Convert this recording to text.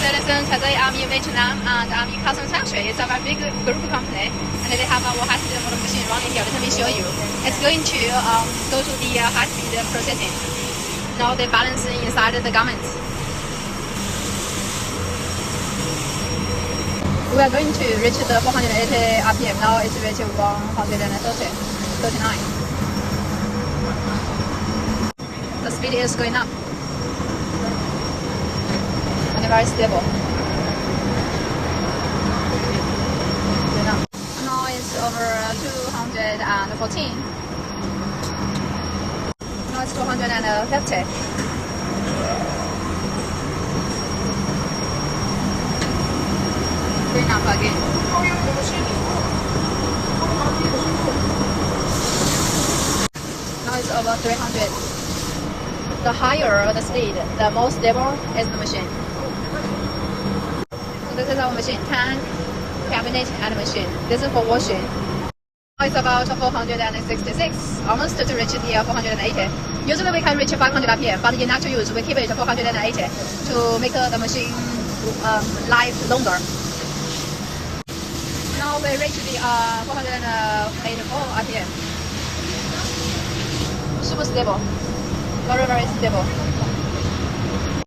citizens today in Vietnam and in Custom Factory. It's a very big group company, and they have our high-speed motor machine running here. Let me show you. It's going to go to the high-speed processing. Now they balance inside the garments. We are going to reach the 480 RPM. Now it's reaching 139. The speed is going up. And very stable. Now it's over 214. Now it's 250. Going up again. Now it's over 300. The higher the speed, the more stable is the machine. This is our machine, tank, cabinet, and machine. This is for washing. Now it's about 466, almost to reach the 480. Usually we can reach 500 RPM, but in actual use we keep it 480 to make the machine life longer. Now we reach the 484 RPM. Super stable, very stable.